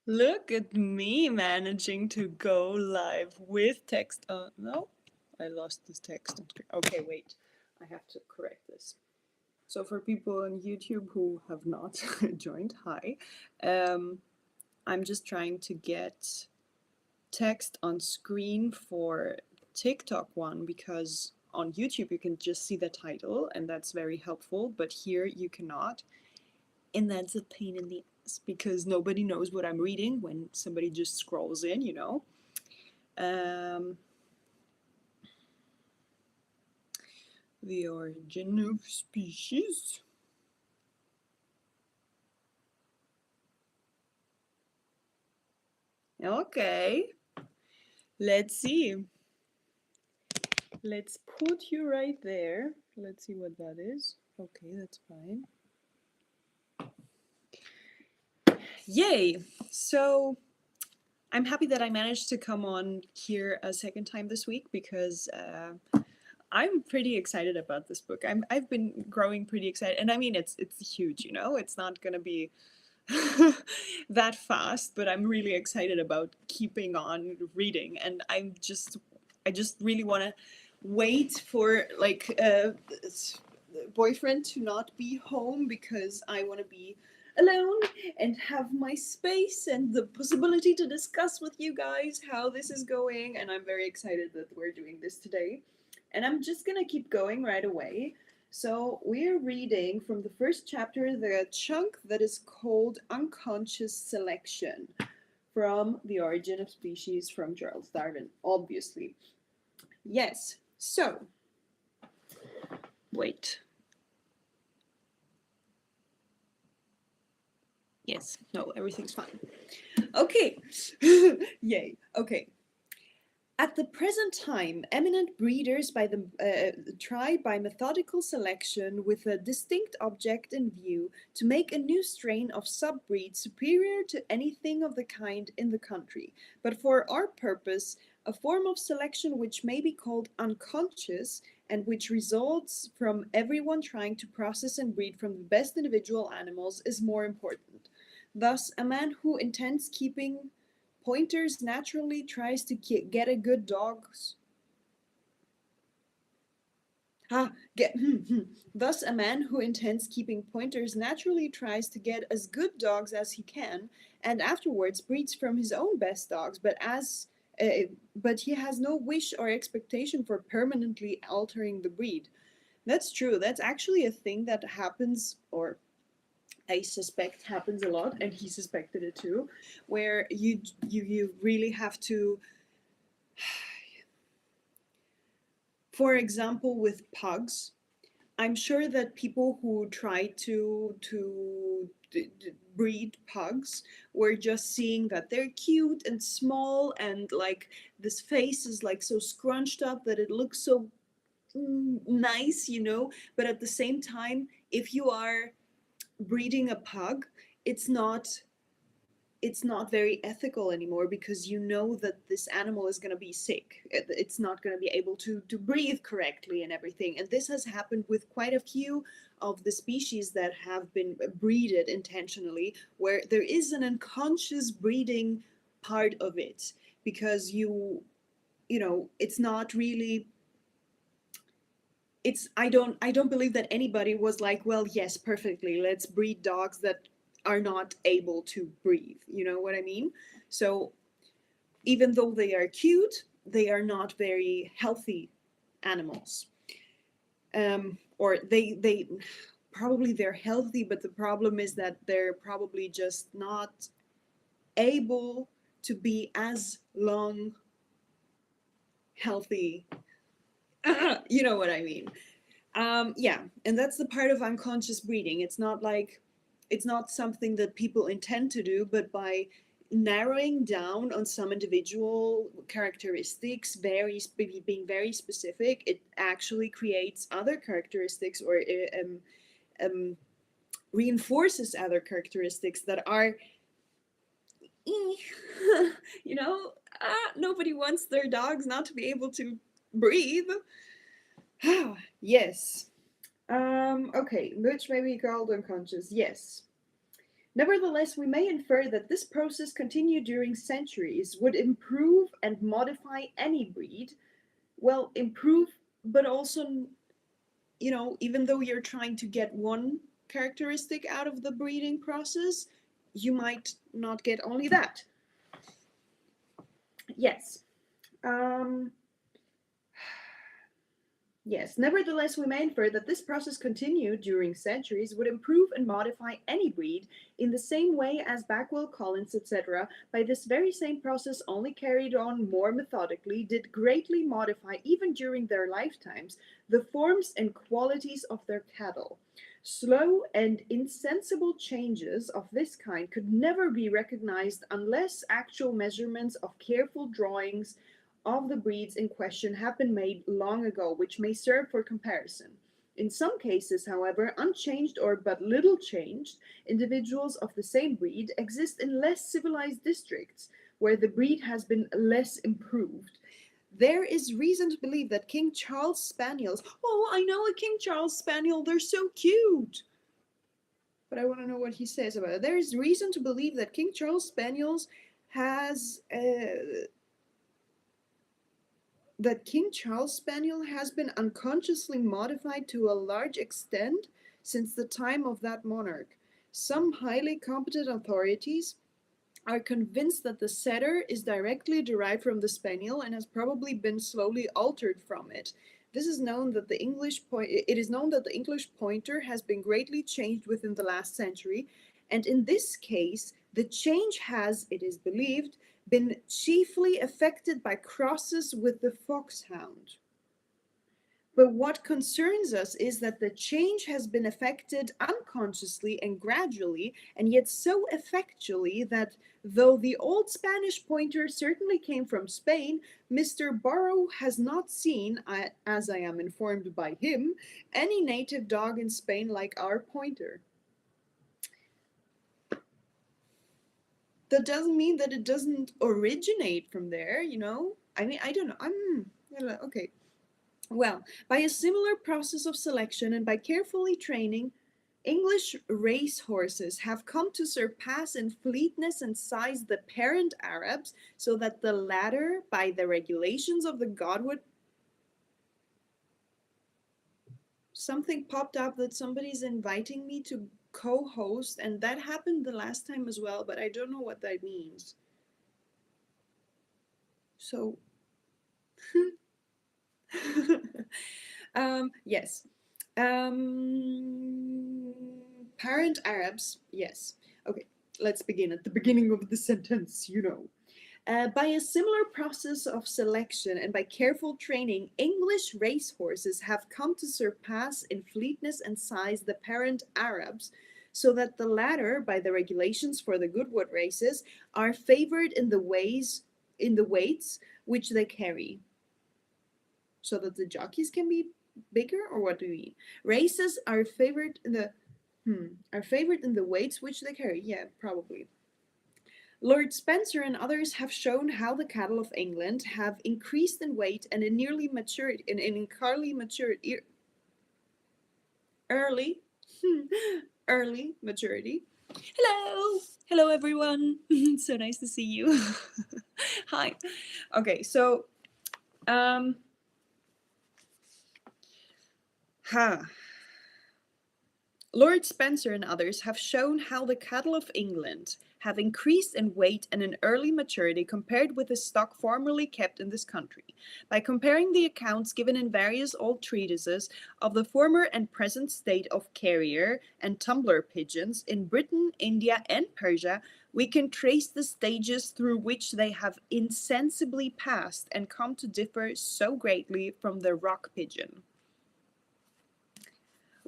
Look at me managing to go live with text. No, I lost this text. Okay, wait. I have to correct this. So for people on YouTube who have not joined, hi. Um, I'm just trying to get text on screen for TikTok one because on YouTube you can just see the title and that's very helpful, but here you cannot. And that's a pain in the ass because nobody knows what I'm reading when somebody just scrolls in. Um, the origin of species. Okay, let's see. Let's put you right there. Let's see what that is. Okay, that's fine. Yay! So I'm happy that I managed to come on here a second time this week because I'm pretty excited about this book. I've been growing pretty excited, and I mean it's huge. It's not gonna be that fast, but I'm really excited about keeping on reading, and I just really want to wait for like boyfriend to not be home because I want to be alone and have my space and the possibility to discuss with you guys how this is going, and I'm very excited that we're doing this today. And I'm just gonna keep going right away. So we're reading from the first chapter, the chunk that is called Unconscious Selection, from The Origin of Species from Charles Darwin, obviously. Yes, so, wait. Yes, no, everything's fine. Okay, yay, okay. At the present time, eminent breeders try by methodical selection with a distinct object in view to make a new strain of subbreed superior to anything of the kind in the country. But for our purpose, a form of selection which may be called unconscious and which results from everyone trying to process and breed from the best individual animals is more important. Thus, a man who intends keeping pointers naturally tries to get a good dogs. Get. Thus, a man who intends keeping pointers naturally tries to get as good dogs as he can, and afterwards breeds from his own best dogs. But he has no wish or expectation for permanently altering the breed. That's true. That's actually a thing that happens, or I suspect happens a lot, and he suspected it too, where you really have to. For example, with pugs, I'm sure that people who try to breed pugs were just seeing that they're cute and small, and like this face is like so scrunched up that it looks so nice. But at the same time, if you are breeding a pug, it's not it's not very ethical anymore because you know that this animal is going to be sick. It's not going to be able to breathe correctly and everything. And this has happened with quite a few of the species that have been breeded intentionally, where there is an unconscious breeding part of it because it's not really. I don't believe that anybody was like, well, yes, perfectly, let's breed dogs that are not able to breathe. You know what I mean? So even though they are cute, they are not very healthy animals. Or they probably they're healthy, but the problem is that they're probably just not able to be as long healthy. You know what I mean? Yeah, and that's the part of unconscious breeding. It's not something that people intend to do, but by narrowing down on some individual characteristics, being very specific, it actually creates other characteristics, or um, reinforces other characteristics that are, you know, nobody wants their dogs not to be able to breathe. Yes. Okay, which may be called unconscious. Yes. Nevertheless, we may infer that this process continued during centuries, would improve and modify any breed. Well, improve, but also, even though you're trying to get one characteristic out of the breeding process, you might not get only that. Yes. Um, Yes, nevertheless, we may infer that this process continued during centuries, would improve and modify any breed in the same way as Backwell, Collins, etc., by this very same process, only carried on more methodically, did greatly modify, even during their lifetimes, the forms and qualities of their cattle. Slow and insensible changes of this kind could never be recognized unless actual measurements of careful drawings of the breeds in question have been made long ago, which may serve for comparison. In some cases, however, unchanged or but little changed individuals of the same breed exist in less civilized districts where the breed has been less improved. There is reason to believe that King Charles Spaniels, oh, I know a King Charles Spaniel, they're so cute. But I want to know what he says about it. There is reason to believe that King Charles Spaniels has that King Charles Spaniel has been unconsciously modified to a large extent since the time of that monarch. Some highly competent authorities are convinced that the setter is directly derived from the Spaniel and has probably been slowly altered from it. It is known that the English pointer has been greatly changed within the last century, and in this case, the change has, it is believed, been chiefly affected by crosses with the foxhound. But what concerns us is that the change has been effected unconsciously and gradually, and yet so effectually that though the old Spanish pointer certainly came from Spain, Mr. Borrow has not seen, as I am informed by him, any native dog in Spain like our pointer. That doesn't mean that it doesn't originate from there, I mean, I don't know. Okay. Well, by a similar process of selection and by carefully training, English race horses have come to surpass in fleetness and size the parent Arabs, so that the latter, by the regulations of the Godwood, something popped up that somebody's inviting me to co-host, and that happened the last time as well, but I don't know what that means. So, yes. Parent Arabs, yes. Okay, let's begin at the beginning of the sentence, by a similar process of selection and by careful training, English racehorses have come to surpass in fleetness and size the parent Arabs, so that the latter, by the regulations for the Goodwood races, are favored in the weights which they carry. So that the jockeys can be bigger, or what do you mean? Races are favored in the weights which they carry. Yeah, probably. Lord Spencer and others have shown how the cattle of England have increased in weight and in early maturity, early maturity. Hello everyone. So nice to see you. Hi. Okay, so Lord Spencer and others have shown how the cattle of England have increased in weight and in early maturity compared with the stock formerly kept in this country, by comparing the accounts given in various old treatises of the former and present state of carrier and tumbler pigeons in Britain, India, and Persia. We can trace the stages through which they have insensibly passed and come to differ so greatly from the rock pigeon.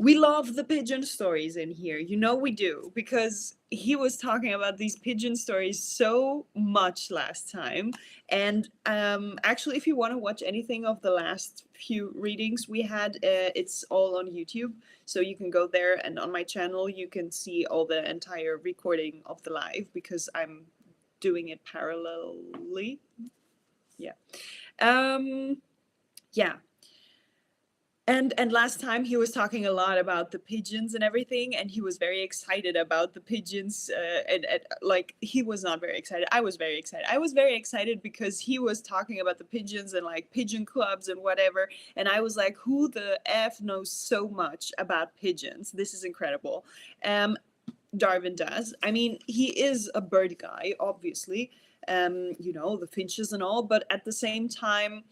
We love the pigeon stories in here. We do, because he was talking about these pigeon stories so much last time. And actually, if you want to watch anything of the last few readings we had, it's all on YouTube. So you can go there, and on my channel, you can see all the entire recording of the live, because I'm doing it parallelly. Yeah. Yeah. And last time he was talking a lot about the pigeons and everything, and he was very excited about the pigeons. And like he was not very excited. I was very excited. I was very excited because he was talking about the pigeons and like pigeon clubs and whatever. And I was like, who the f knows so much about pigeons? This is incredible. Darwin does. I mean, he is a bird guy, obviously. You know, the finches and all, but at the same time,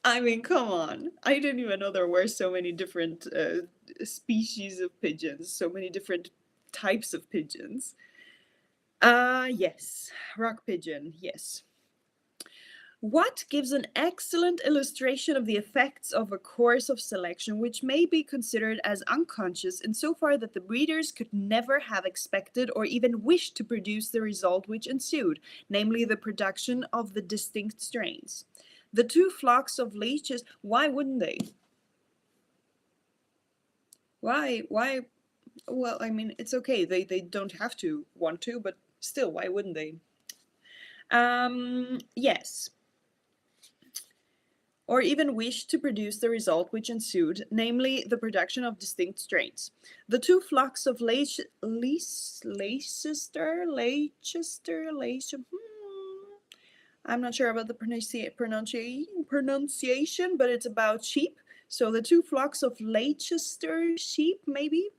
I mean, come on. I didn't even know there were so many different species of pigeons, so many different types of pigeons. Yes, rock pigeon, yes. What gives an excellent illustration of the effects of a course of selection which may be considered as unconscious insofar that the breeders could never have expected or even wished to produce the result which ensued, namely the production of the distinct strains? The two flocks of leeches, why wouldn't they? Why? Well, I mean, it's okay. They don't have to want to, but still, why wouldn't they? Yes. Or even wished to produce the result which ensued, namely the production of distinct strains. The two flocks of Leicester, I'm not sure about the pronunciation, but it's about sheep. So the two flocks of Leicester sheep, maybe,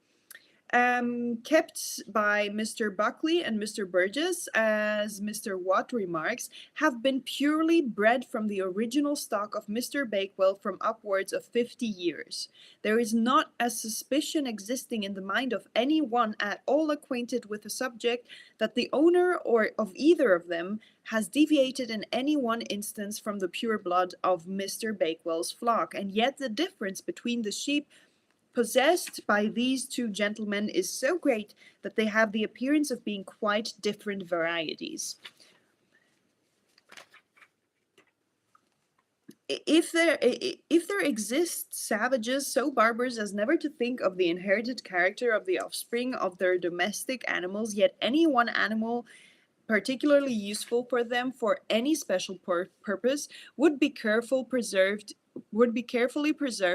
kept by Mr. Buckley and Mr. Burgess, as Mr. Watt remarks, have been purely bred from the original stock of Mr. Bakewell from upwards of 50 years. There is not a suspicion existing in the mind of any one at all acquainted with the subject that the owner or of either of them has deviated in any one instance from the pure blood of Mr. Bakewell's flock, and yet the difference between the sheep possessed by these two gentlemen is so great that they have the appearance of being quite different varieties. If there exist savages so barbarous as never to think of the inherited character of the offspring of their domestic animals, yet any one animal particularly useful for them for any special purpose would be carefully preserved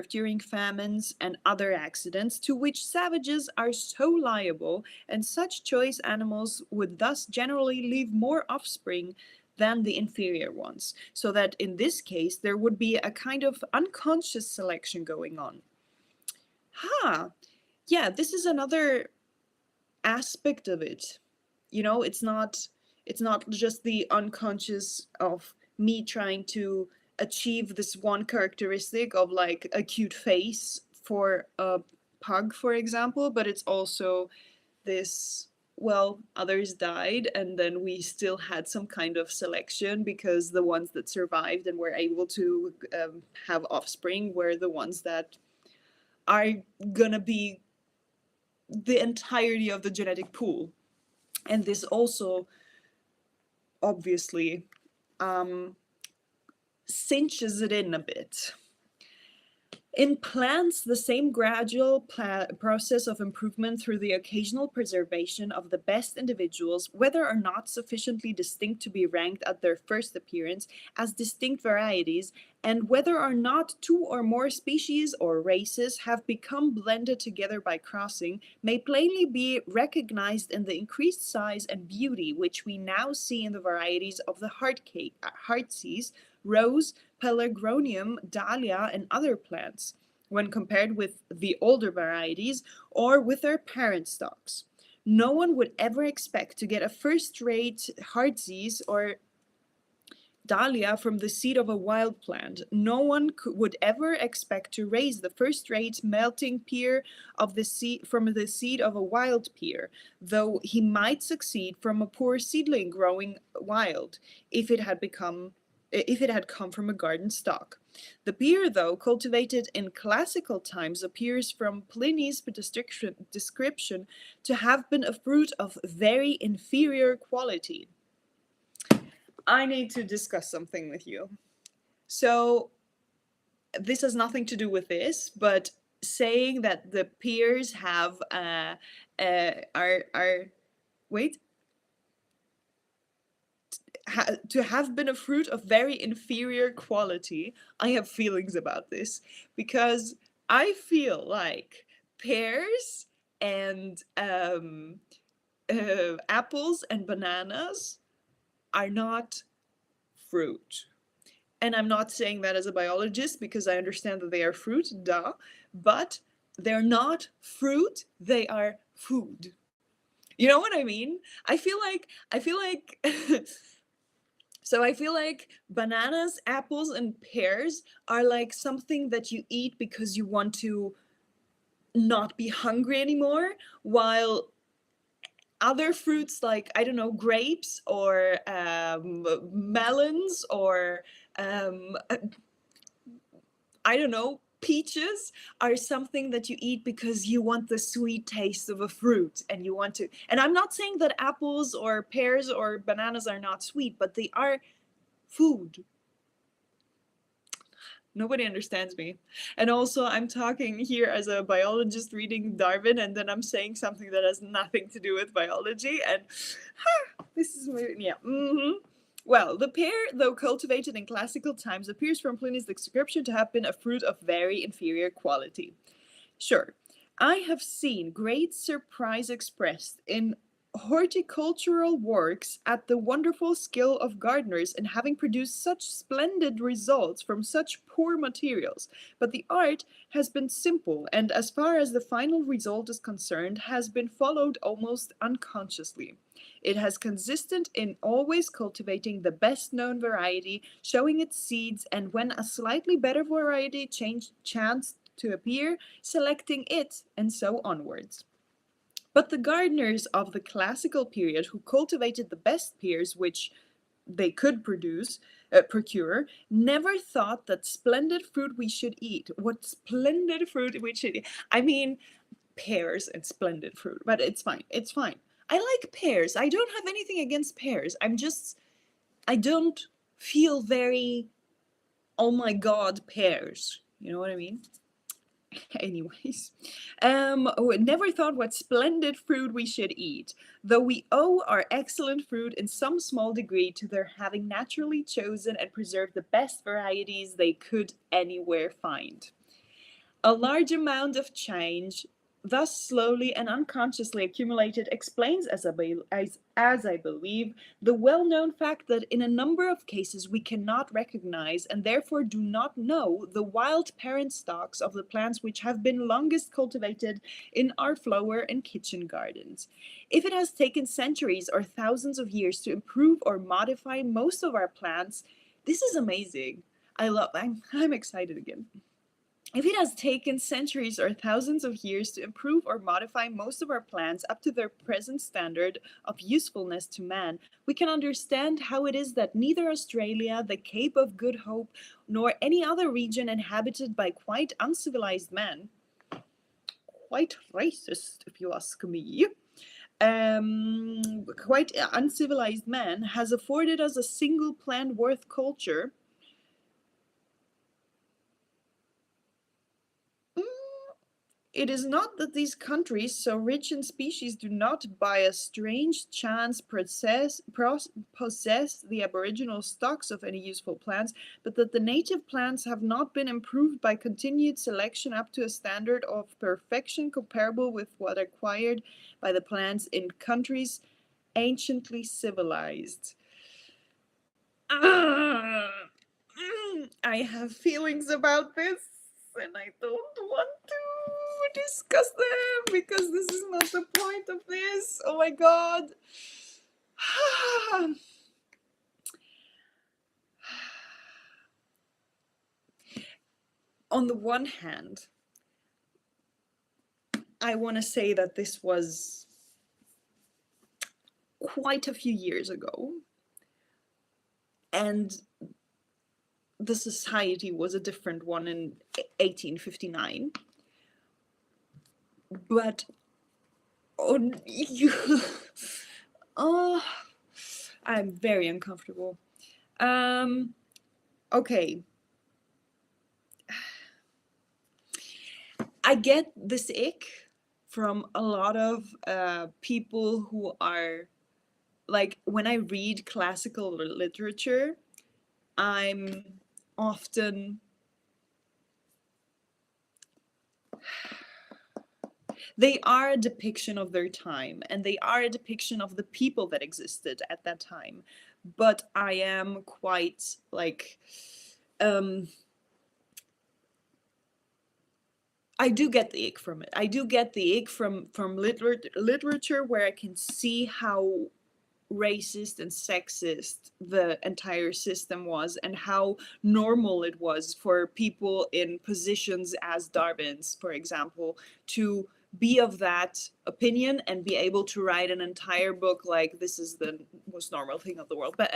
during famines and other accidents to which savages are so liable, and such choice animals would thus generally leave more offspring than the inferior ones, so that in this case there would be a kind of unconscious selection going on. Yeah, this is another aspect of it. You know, it's not just the unconscious of me trying to achieve this one characteristic of like a cute face for a pug, for example, but it's also this, well, others died and then we still had some kind of selection because the ones that survived and were able to have offspring were the ones that are gonna be the entirety of the genetic pool. And this also obviously cinches it in a bit. In plants, the same gradual process of improvement through the occasional preservation of the best individuals, whether or not sufficiently distinct to be ranked at their first appearance as distinct varieties, and whether or not two or more species or races have become blended together by crossing, may plainly be recognized in the increased size and beauty which we now see in the varieties of the heartsease, rose, pelargonium, dahlia, and other plants, when compared with the older varieties or with their parent stocks. No one would ever expect to get a first-rate heartsease or dahlia from the seed of a wild plant. No one would ever expect to raise the first-rate melting pear of the seed from the seed of a wild pear, though he might succeed from a poor seedling growing wild if it had come from a garden stock. The pear, though cultivated in classical times, appears from Pliny's description to have been a fruit of very inferior quality. I need to discuss something with you. So, this has nothing to do with this, but saying that the pears have wait, to have been a fruit of very inferior quality. I have feelings about this because I feel like pears and apples and bananas are not fruit. And I'm not saying that as a biologist because I understand that they are fruit, duh, but they're not fruit, they are food. You know what I mean? I feel like so I feel like bananas, apples and pears are like something that you eat because you want to not be hungry anymore, while other fruits like, I don't know, grapes or melons or I don't know, peaches are something that you eat because you want the sweet taste of a fruit and you want to. And I'm not saying that apples or pears or bananas are not sweet, but they are food. Nobody understands me. And also, I'm talking here as a biologist reading Darwin, and then I'm saying something that has nothing to do with biology. And this is, yeah. Well, the pear, though cultivated in classical times, appears from Pliny's description to have been a fruit of very inferior quality. Sure, I have seen great surprise expressed in horticultural works at the wonderful skill of gardeners in having produced such splendid results from such poor materials, but the art has been simple and, as far as the final result is concerned, has been followed almost unconsciously. It has consisted in always cultivating the best known variety, showing its seeds, and when a slightly better variety chanced to appear, selecting it, and so onwards. But the gardeners of the classical period who cultivated the best pears which they could procure, never thought that splendid fruit we should eat. What splendid fruit we should eat? I mean, pears and splendid fruit, but it's fine. It's fine. I like pears. I don't have anything against pears. I don't feel very, oh my god, pears. You know what I mean? Anyways, never thought what splendid fruit we should eat, though we owe our excellent fruit in some small degree to their having naturally chosen and preserved the best varieties they could anywhere find. A large amount of change, thus slowly and unconsciously accumulated, explains, as I believe, the well-known fact that in a number of cases we cannot recognize and therefore do not know the wild parent stocks of the plants which have been longest cultivated in our flower and kitchen gardens. If it has taken centuries or thousands of years to improve or modify most of our plants, this is amazing. I'm excited again. If it has taken centuries or thousands of years to improve or modify most of our plants up to their present standard of usefulness to man, we can understand how it is that neither Australia, the Cape of Good Hope, nor any other region inhabited by quite uncivilized men, quite racist if you ask me, quite uncivilized man has afforded us a single plant worth culture. It is not that these countries, so rich in species, do not by a strange chance possess the aboriginal stocks of any useful plants, but that the native plants have not been improved by continued selection up to a standard of perfection comparable with what acquired by the plants in countries anciently civilized. I have feelings about this, and I don't want to discuss them because this is not the point of this. Oh my god. On the one hand, I want to say that this was quite a few years ago, and the society was a different one in 1859. But oh, I'm very uncomfortable. Okay. I get this ick from a lot of people who are like when I read classical literature, I'm often, they are a depiction of their time and they are a depiction of the people that existed at that time. But I am quite like, um, I do get the ick from it. I do get the ick from literature where I can see how racist and sexist the entire system was and how normal it was for people in positions as Darwin's, for example, to be of that opinion and be able to write an entire book like this is the most normal thing of the world. But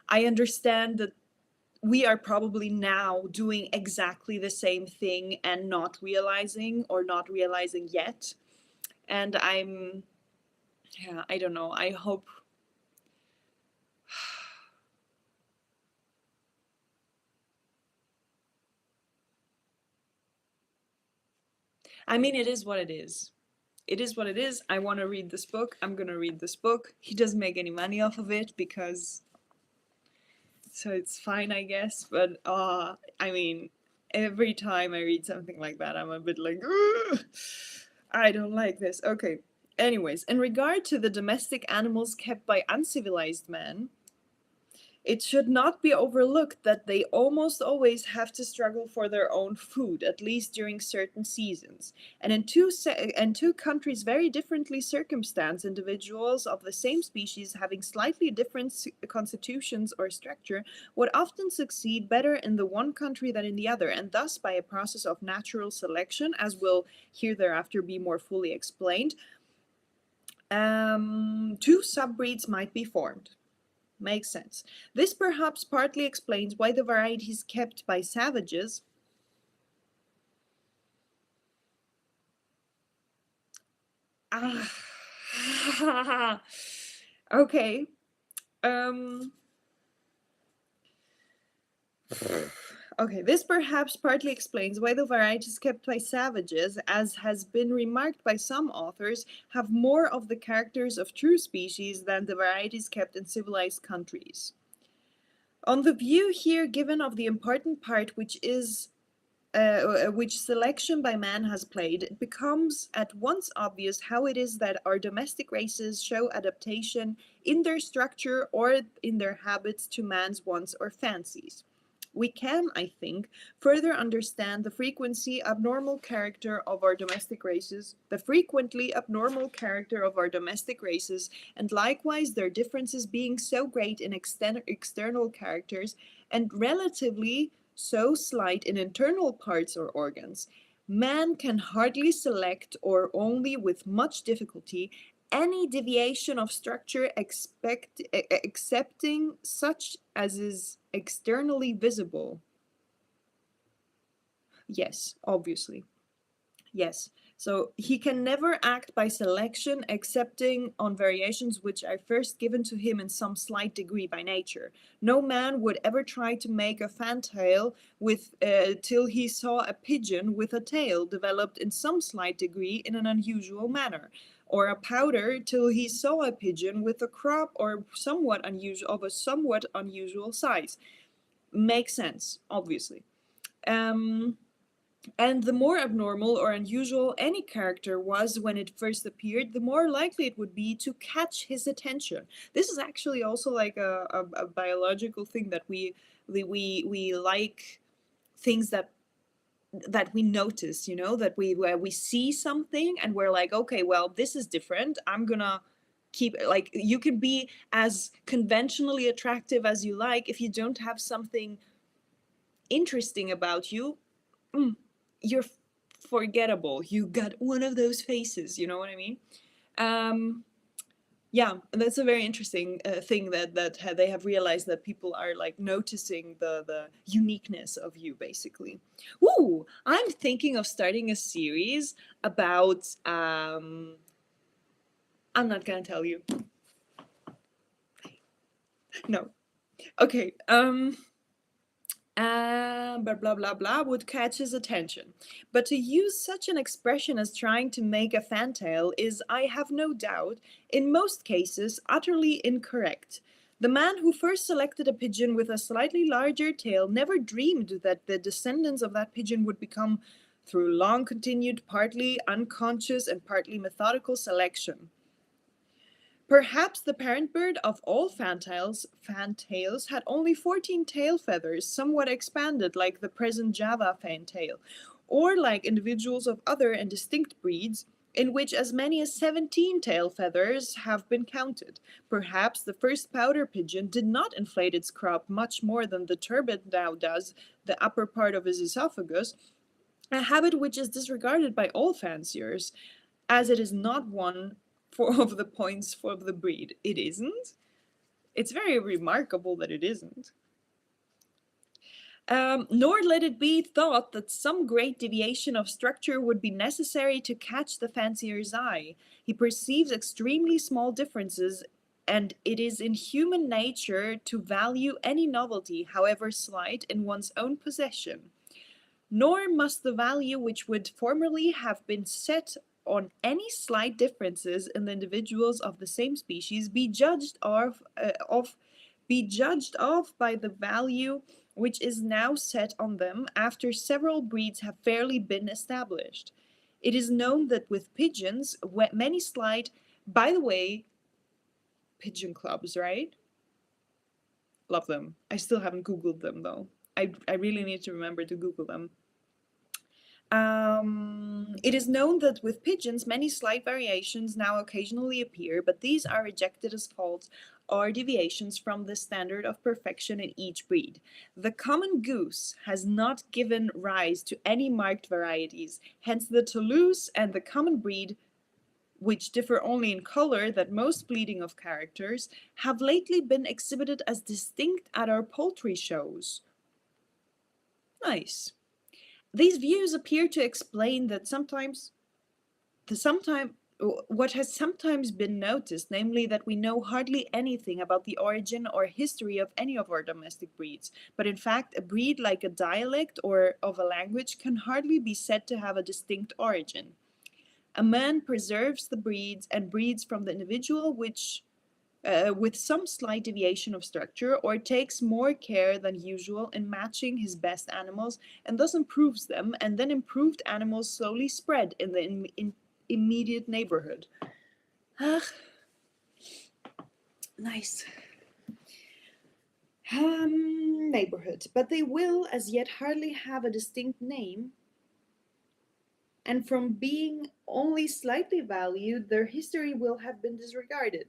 I understand that we are probably now doing exactly the same thing and not realizing or not realizing yet. And yeah, I don't know. I hope. I mean, it is what it is. It is what it is. I want to read this book. I'm going to read this book. He doesn't make any money off of it because. So it's fine, I guess. But, I mean, every time I read something like that, I'm a bit like, "Ugh, I don't like this." Okay. Anyways, in regard to the domestic animals kept by uncivilized men, it should not be overlooked that they almost always have to struggle for their own food, at least during certain seasons. And in two countries very differently circumstanced, individuals of the same species having slightly different constitutions or structure would often succeed better in the one country than in the other, and thus by a process of natural selection, as will here thereafter be more fully explained, two subbreeds might be formed. Makes sense. This perhaps partly explains why the varieties kept by savages okay. Um okay, this perhaps partly explains why the varieties kept by savages, as has been remarked by some authors, have more of the characters of true species than the varieties kept in civilized countries. On the view here given of the important part which selection by man has played, it becomes at once obvious how it is that our domestic races show adaptation in their structure or in their habits to man's wants or fancies. We can, I think, further understand the frequently abnormal character of our domestic races, and likewise their differences being so great in external characters and relatively so slight in internal parts or organs, man can hardly select, or only with much difficulty, any deviation of structure excepting such as is externally visible. Yes, obviously. Yes. So he can never act by selection, excepting on variations which are first given to him in some slight degree by nature. No man would ever try to make a fantail with till he saw a pigeon with a tail developed in some slight degree in an unusual manner, or a powder till he saw a pigeon with a crop or somewhat unusual of a somewhat unusual size. Makes sense, obviously. And the more abnormal or unusual any character was when it first appeared, the more likely it would be to catch his attention. This is actually also like a biological thing that we like things that we notice, you know, that where we see something and we're like, okay, well, this is different. I'm gonna keep, like, you can be as conventionally attractive as you like if you don't have something interesting about you. You're forgettable. You got one of those faces. You know what I mean? Um, yeah, that's a very interesting thing that they have realized, that people are like noticing the uniqueness of you, basically. Ooh, I'm thinking of starting a series about. I'm not gonna tell you. No. Okay. blah blah blah blah would catch his attention. But to use such an expression as trying to make a fantail is, I have no doubt, in most cases utterly incorrect. The man who first selected a pigeon with a slightly larger tail never dreamed that the descendants of that pigeon would become, through long continued, partly unconscious and partly methodical selection. Perhaps the parent bird of all fantails had only 14 tail feathers, somewhat expanded like the present Java fantail, or like individuals of other and distinct breeds, in which as many as 17 tail feathers have been counted. Perhaps the first pouter pigeon did not inflate its crop much more than the turbid now does the upper part of his esophagus, a habit which is disregarded by all fanciers, as it is not one of the points for the breed. It isn't. It's very remarkable that it isn't. Nor let it be thought that some great deviation of structure would be necessary to catch the fancier's eye. He perceives extremely small differences, and it is in human nature to value any novelty, however slight, in one's own possession. Nor must the value which would formerly have been set on any slight differences in the individuals of the same species be judged of by the value which is now set on them after several breeds have fairly been established. It is known that with pigeons, many slight, by the way, pigeon clubs, right? Love them. I still haven't Googled them though. I really need to remember to Google them. It is known that with pigeons, many slight variations now occasionally appear, but these are rejected as faults or deviations from the standard of perfection in each breed. The common goose has not given rise to any marked varieties, hence the Toulouse and the common breed, which differ only in color, that most bleeding of characters, have lately been exhibited as distinct at our poultry shows. Nice. These views appear to explain that what has sometimes been noticed, namely that we know hardly anything about the origin or history of any of our domestic breeds, but in fact a breed like a dialect or of a language can hardly be said to have a distinct origin. A man preserves the breeds and breeds from the individual which with some slight deviation of structure, or takes more care than usual in matching his best animals, and thus improves them, and then improved animals slowly spread in the immediate neighborhood. Ah, nice. Neighborhood, but they will as yet hardly have a distinct name, and from being only slightly valued, their history will have been disregarded.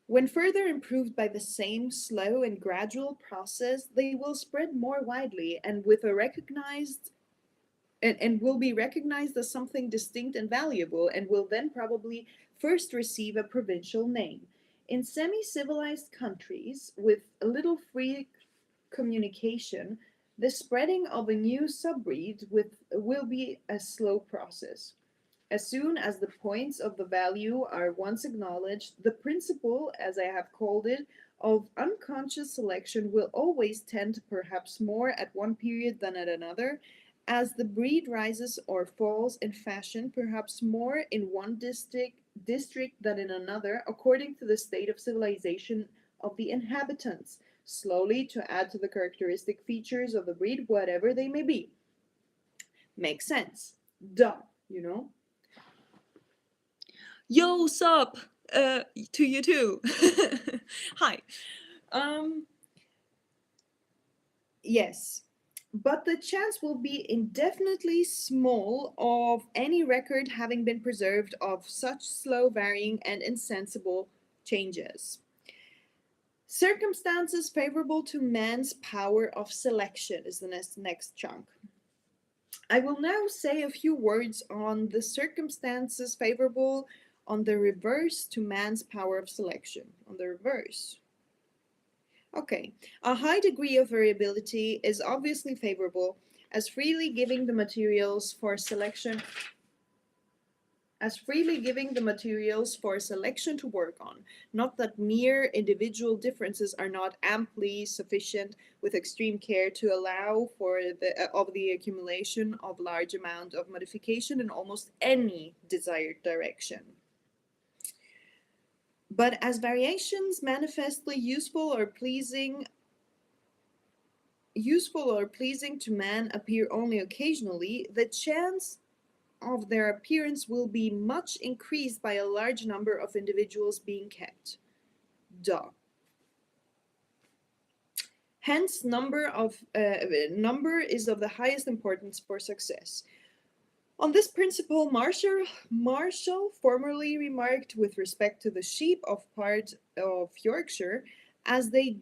When further improved by the same slow and gradual process, they will spread more widely and with a recognized and will be recognized as something distinct and valuable, and will then probably first receive a provincial name. In semi-civilized countries with a little free communication, the spreading of a new subbreed will be a slow process. As soon as the points of the value are once acknowledged, the principle, as I have called it, of unconscious selection will always tend perhaps more at one period than at another, as the breed rises or falls in fashion, perhaps more in one district than in another, according to the state of civilization of the inhabitants, slowly to add to the characteristic features of the breed, whatever they may be. Makes sense. Duh, you know? Yo, sup? To you too. Hi. Yes. But the chance will be indefinitely small of any record having been preserved of such slow varying and insensible changes. Circumstances favorable to man's power of selection is the next chunk. I will now say a few words on the circumstances favorable on the reverse to man's power of selection. On the reverse. Okay, a high degree of variability is obviously favorable, as freely giving the materials for selection as freely giving the materials for selection to work on, not that mere individual differences are not amply sufficient with extreme care to allow for the accumulation of large amount of modification in almost any desired direction. But as variations manifestly useful or pleasing to man appear only occasionally, the chance of their appearance will be much increased by a large number of individuals being kept. Duh. Hence, number is of the highest importance for success. On this principle, Marshall formerly remarked with respect to the sheep of part of Yorkshire, as they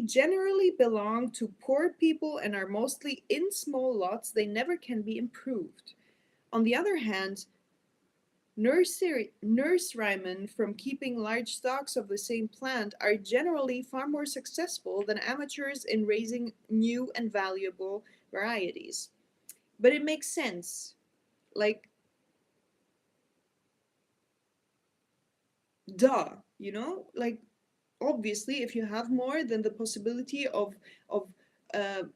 generally belong to poor people and are mostly in small lots, they never can be improved. On the other hand, nurserymen from keeping large stocks of the same plant are generally far more successful than amateurs in raising new and valuable varieties. But it makes sense. Like, duh, Like, obviously, if you have more, then the possibility of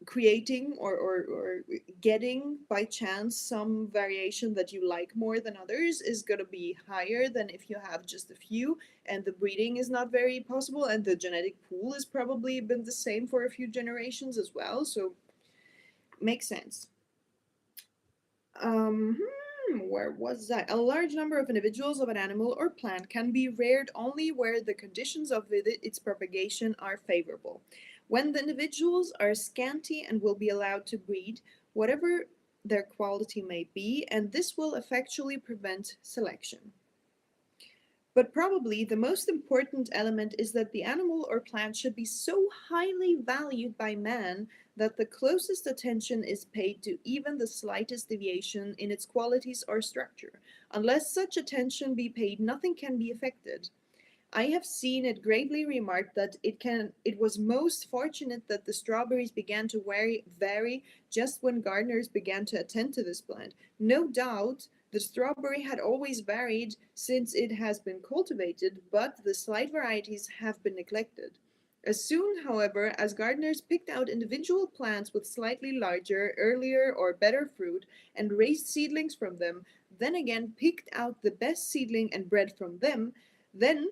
creating or getting by chance some variation that you like more than others is going to be higher than if you have just a few, and the breeding is not very possible, and the genetic pool has probably been the same for a few generations as well, so makes sense. Where was that? A large number of individuals of an animal or plant can be reared only where the conditions of its propagation are favorable. When the individuals are scanty and will be allowed to breed, whatever their quality may be, and this will effectually prevent selection. But probably the most important element is that the animal or plant should be so highly valued by man that the closest attention is paid to even the slightest deviation in its qualities or structure. Unless such attention be paid, nothing can be effected. I have seen it gravely remarked that it was most fortunate that the strawberries began to vary just when gardeners began to attend to this plant. No doubt the strawberry had always varied since it has been cultivated, but the slight varieties have been neglected. As soon, however, as gardeners picked out individual plants with slightly larger, earlier, or better fruit, and raised seedlings from them, then again picked out the best seedling and bred from them, then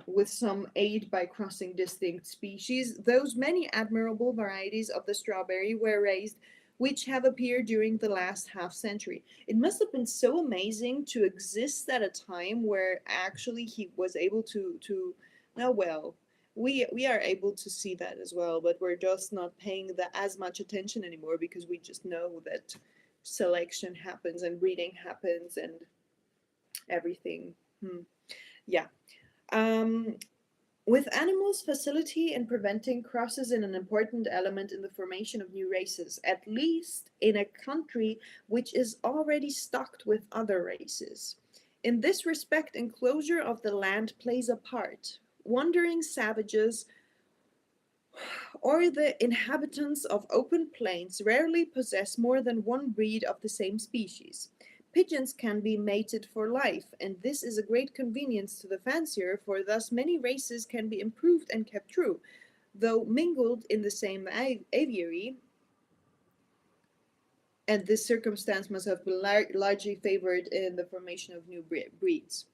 with some aid by crossing distinct species, those many admirable varieties of the strawberry were raised which have appeared during the last half century. It must have been so amazing to exist at a time where actually he was able to now well, we are able to see that as well, but we're just not paying as much attention anymore because we just know that selection happens and breeding happens and everything. Yeah. Um, with animals, facility in preventing crosses is an important element in the formation of new races, at least in a country which is already stocked with other races. In this respect, enclosure of the land plays a part. Wandering savages or the inhabitants of open plains rarely possess more than one breed of the same species. Pigeons can be mated for life, and this is a great convenience to the fancier, for thus many races can be improved and kept true, though mingled in the same aviary, and this circumstance must have been largely favored in the formation of new breeds.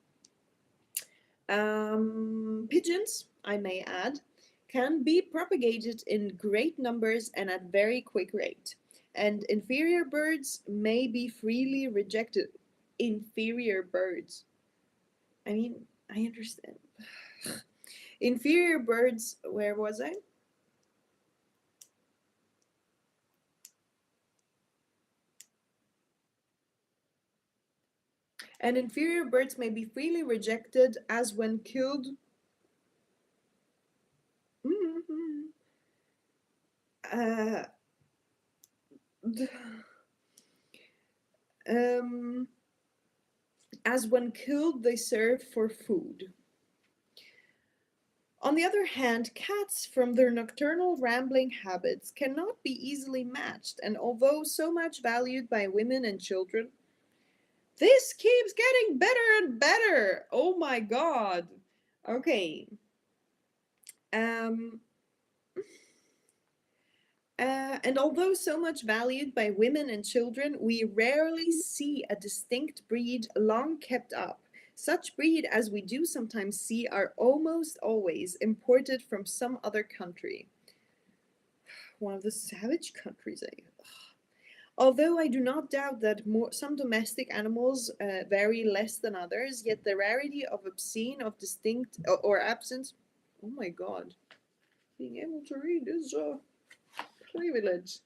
Pigeons, I may add, can be propagated in great numbers and at very quick rate, and inferior birds may be freely rejected. Inferior birds. I mean, I understand. Inferior birds, where was I? And inferior birds may be freely rejected as when killed. Uh, um, as when killed, they serve for food. On the other hand, cats, from their nocturnal rambling habits, cannot be easily matched, and although so much valued by women and children, This keeps getting better and better. Oh my god. Okay. Um, and although so much valued by women and children, we rarely see a distinct breed long kept up. Such breed as we do sometimes see are almost always imported from some other country. One of the savage countries, I guess. Although I do not doubt that some domestic animals vary less than others, yet the rarity of obscene, of distinct, or absence. Oh my god. Being able to read is a privilege.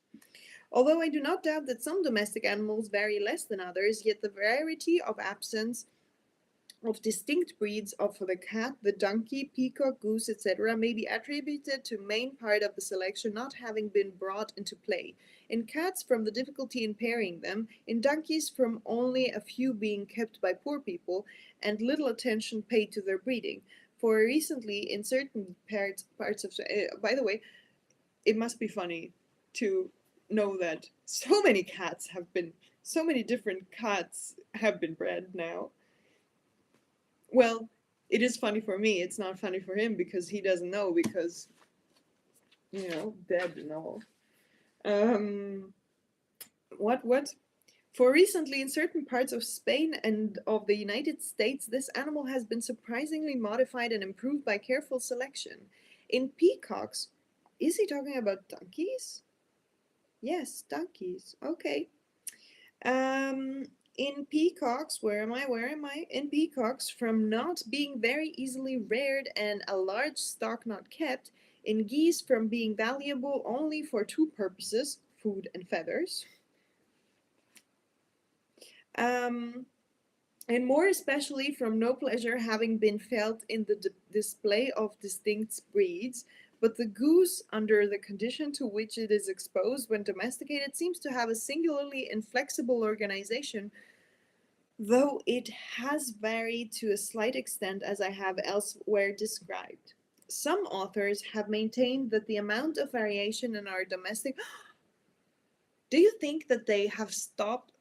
Although I do not doubt that some domestic animals vary less than others, yet the rarity of absence of distinct breeds of the cat, the donkey, peacock, goose, etc., may be attributed to main part of the selection not having been brought into play. In cats, from the difficulty in pairing them; in donkeys, from only a few being kept by poor people, and little attention paid to their breeding. For recently, in certain parts of, by the way, it must be funny to know that so many different cats have been bred now. Well, it is funny for me. It's not funny for him because he doesn't know because, dead and all. Um, what? For recently, in certain parts of Spain and of the United States, this animal has been surprisingly modified and improved by careful selection. In peacocks, is he talking about donkeys? Yes, donkeys. Okay. Um, in peacocks, where am I? Where am I? In peacocks, from not being very easily reared and a large stock not kept; in geese, from being valuable only for two purposes, food and feathers. Um, and more especially from no pleasure having been felt in the display of distinct breeds. But the goose, under the condition to which it is exposed when domesticated, seems to have a singularly inflexible organization, though it has varied to a slight extent as I have elsewhere described. Some authors have maintained that the amount of variation in our domestic. Do you think that they have stopped?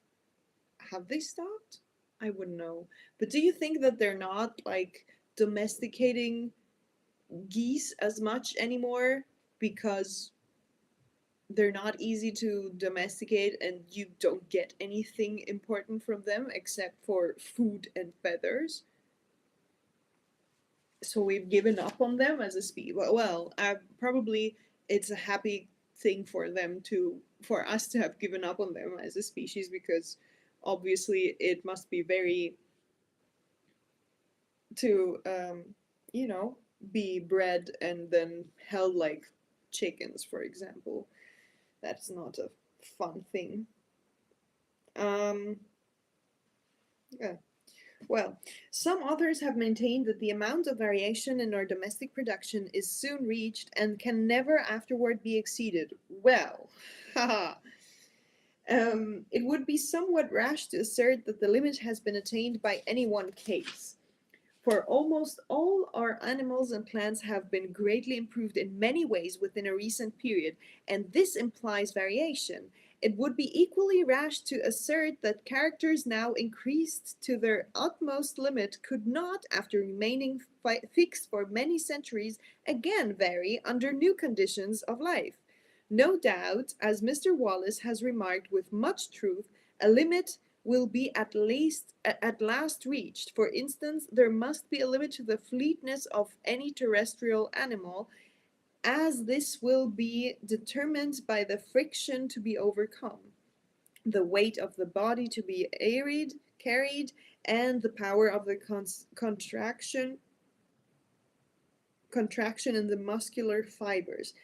Have they stopped? I wouldn't know. But do you think that they're not like domesticating geese as much anymore because they're not easy to domesticate and you don't get anything important from them except for food and feathers? So we've given up on them as a species. Well, probably it's a happy thing for them to, for us to have given up on them as a species, because obviously it must be very to you know be bred and then held like chickens, for example. That's not a fun thing. um yeah. Well, some authors have maintained that the amount of variation in our domestic production is soon reached and can never afterward be exceeded. Well, haha. It would be somewhat rash to assert that the limit has been attained by any one case. For almost all our animals and plants have been greatly improved in many ways within a recent period, and this implies variation. It would be equally rash to assert that characters now increased to their utmost limit could not, after remaining fixed for many centuries, again vary under new conditions of life. No doubt, as Mr. Wallace has remarked with much truth, a limit will be at last reached. For instance, there must be a limit to the fleetness of any terrestrial animal, as this will be determined by the friction to be overcome, the weight of the body to be carried, and the power of the contraction in the muscular fibers.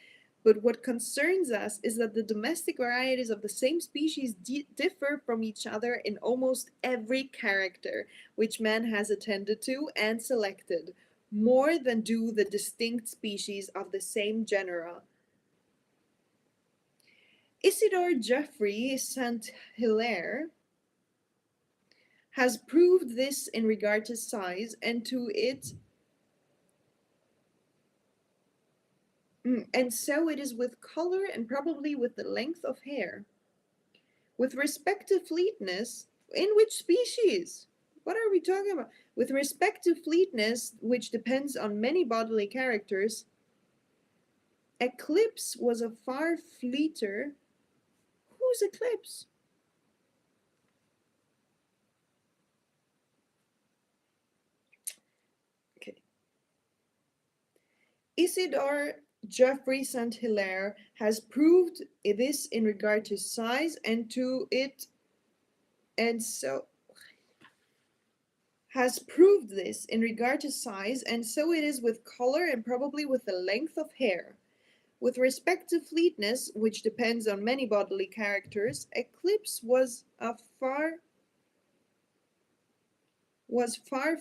But what concerns us is that the domestic varieties of the same species differ from each other in almost every character which man has attended to and selected, more than do the distinct species of the same genera. Isidore Geoffroy St. Hilaire has proved this in regard to size and to it. And so it is with color and probably with the length of hair. With respect to fleetness, In which species? What are we talking about? With respect to fleetness, which depends on many bodily characters, Eclipse was a far fleeter. Who's Eclipse? Okay. Isidore Geoffrey St. Hilaire has proved this in regard to size and to it, and so has proved this in regard to size, and so it is with color and probably with the length of hair. With respect to fleetness, which depends on many bodily characters, Eclipse was far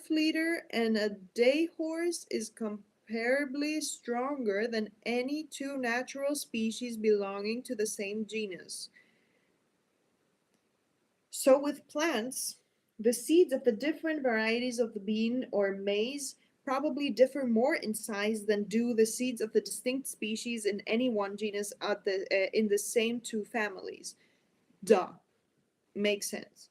fleeter, and a day horse is comparably stronger than any two natural species belonging to the same genus. So with plants, the seeds of the different varieties of the bean or maize probably differ more in size than do the seeds of the distinct species in any one genus in the same two families. Duh. Makes sense.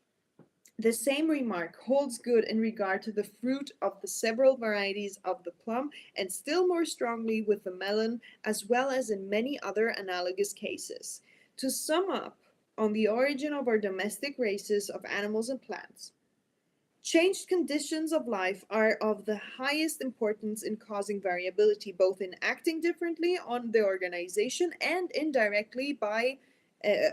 The same remark holds good in regard to the fruit of the several varieties of the plum, and still more strongly with the melon, as well as in many other analogous cases. To sum up on the origin of our domestic races of animals and plants, changed conditions of life are of the highest importance in causing variability, both in acting differently on the organization and indirectly by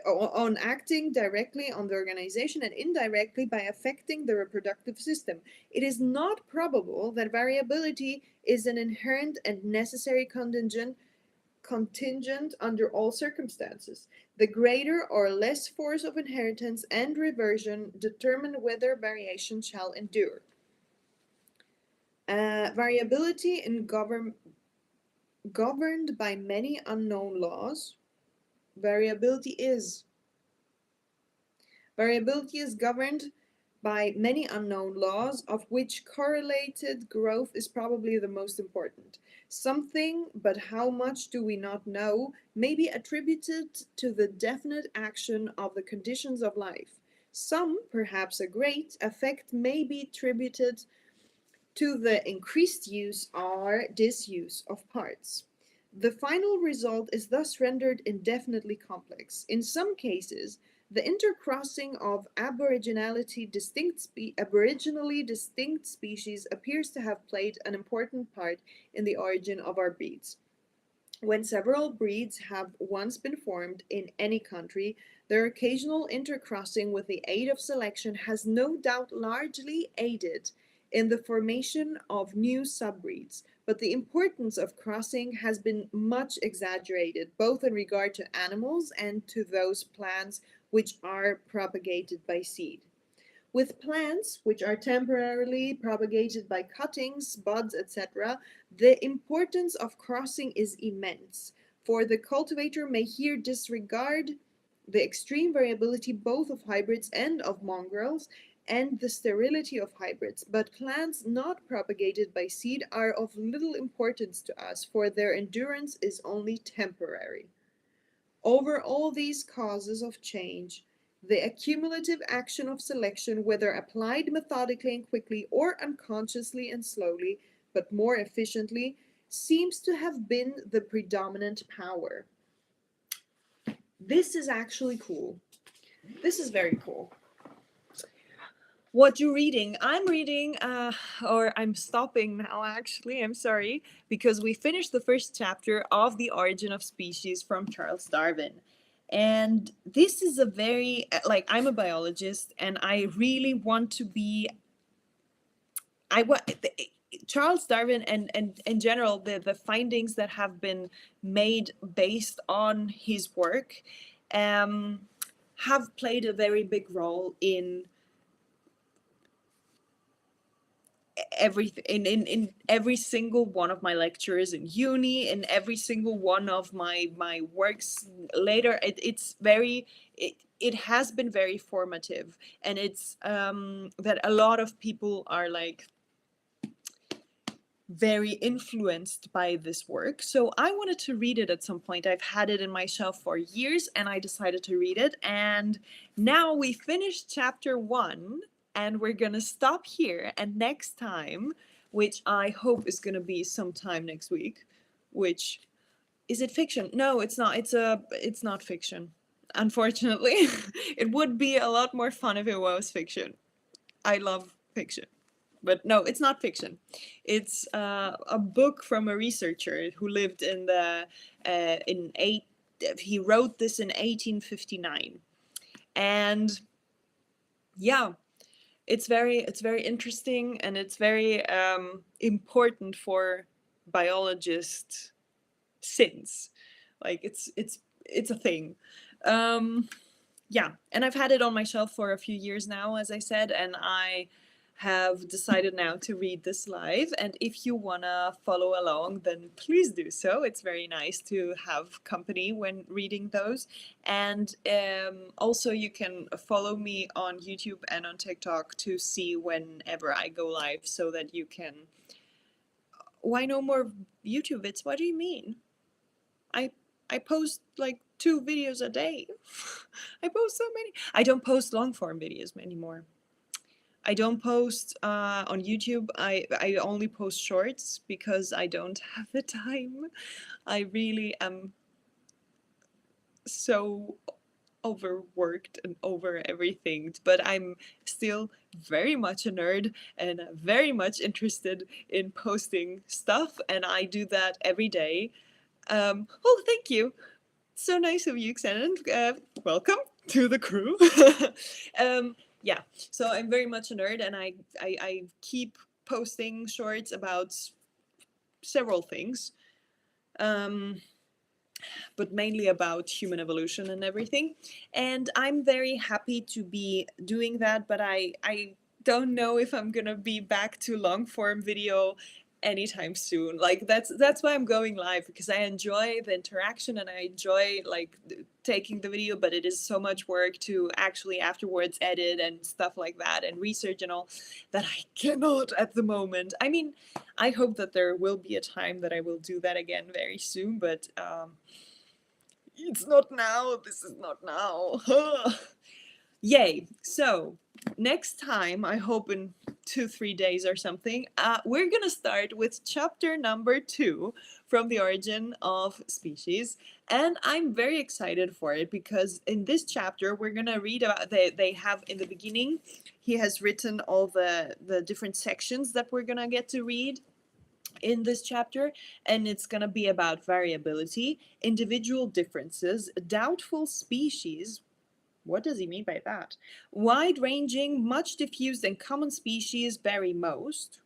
on acting directly on the organization and indirectly by affecting the reproductive system. It is not probable that variability is an inherent and necessary contingent under all circumstances. The greater or less force of inheritance and reversion determine whether variation shall endure. Variability in governed by many unknown laws. Variability is governed by many unknown laws, of which correlated growth is probably the most important. Something, but how much do we not know, may be attributed to the definite action of the conditions of life. Some, perhaps a great, effect may be attributed to the increased use or disuse of parts. The final result is thus rendered indefinitely complex. In some cases, the intercrossing of aboriginally distinct species appears to have played an important part in the origin of our breeds. When several breeds have once been formed in any country, their occasional intercrossing with the aid of selection has no doubt largely aided in the formation of new subbreeds, but the importance of crossing has been much exaggerated, both in regard to animals and to those plants which are propagated by seed. With plants, which are temporarily propagated by cuttings, buds, etc., the importance of crossing is immense, for the cultivator may here disregard the extreme variability both of hybrids and of mongrels, and the sterility of hybrids, but plants not propagated by seed are of little importance to us, for their endurance is only temporary. Over all these causes of change, the accumulative action of selection, whether applied methodically and quickly or unconsciously and slowly, but more efficiently, seems to have been the predominant power. This is actually cool. This is very cool. What you reading? I'm reading, or I'm stopping now actually, I'm sorry, because we finished the first chapter of The Origin of Species from Charles Darwin. And this is a very, like, I'm a biologist and I really want to be, Charles Darwin and in general, the findings that have been made based on his work have played a very big role in everything in every single one of my lectures in uni, in every single one of my works later. It has been very formative, and it's that a lot of people are like very influenced by this work. So I wanted to read it at some point. I've had it in my shelf for years and I decided to read it. And now we finished chapter 1 and we're going to stop here. And next time, which I hope is going to be sometime next week, which is it fiction? No, it's not. It's not fiction. Unfortunately, it would be a lot more fun if it was fiction. I love fiction. But no, it's not fiction. It's a book from a researcher who lived in the in eight. He wrote this in 1859, and yeah, it's very interesting and it's very important for biologists since, like it's a thing. Yeah, and I've had it on my shelf for a few years now, as I said, and I have decided now to read this live. And if you wanna follow along, then please do so. It's very nice to have company when reading those. And also you can follow me on YouTube and on TikTok to see whenever I go live, so that you can. Why no more YouTube vids? What do you mean? I post like 2 videos a day. I post so many. I don't post long form videos anymore. I don't post on YouTube. I only post shorts because I don't have the time. I really am so overworked and over everything, but I'm still very much a nerd and very much interested in posting stuff, and I do that every day. Oh, thank you. So nice of you, Xenon. Welcome to the crew. Yeah, so I'm very much a nerd, and I keep posting shorts about several things, but mainly about human evolution and everything. And I'm very happy to be doing that, but I don't know if I'm gonna be back to long form video anytime soon. Like that's why I'm going live, because I enjoy the interaction and I enjoy like taking the video, but it is so much work to actually afterwards edit and stuff like that and research and all, that I cannot at the moment. I mean, I hope that there will be a time that I will do that again very soon, but it's not now. This is not now. Yay. So next time, I hope in 2-3 days or something, we're gonna start with chapter number 2 from The Origin of Species. And I'm very excited for it, because in this chapter we're gonna read about, they have in the beginning, he has written all the different sections that we're gonna get to read in this chapter, and it's going to be about variability, individual differences, doubtful species. What does he mean by that? Wide-ranging, much diffused and common species vary most.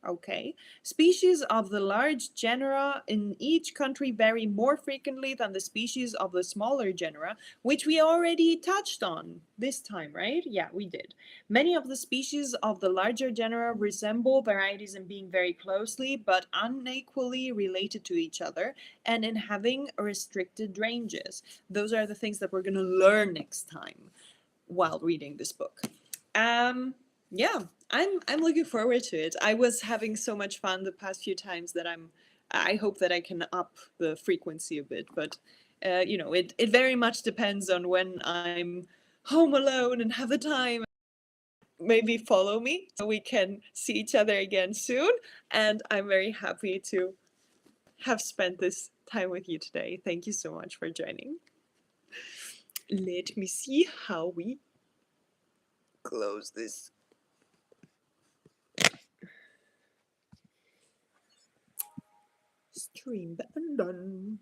Okay. Species of the large genera in each country vary more frequently than the species of the smaller genera, which we already touched on this time, right? Yeah, we did. Many of the species of the larger genera resemble varieties in being very closely but unequally related to each other and in having restricted ranges. Those are the things that we're going to learn next time while reading this book. Yeah, I'm looking forward to it. I was having so much fun the past few times that I hope that I can up the frequency a bit, but you know, it very much depends on when I'm home alone and have the time. Maybe follow me so we can see each other again soon, and I'm very happy to have spent this time with you today. Thank you so much for joining. Let me see how we close this. Stream button done.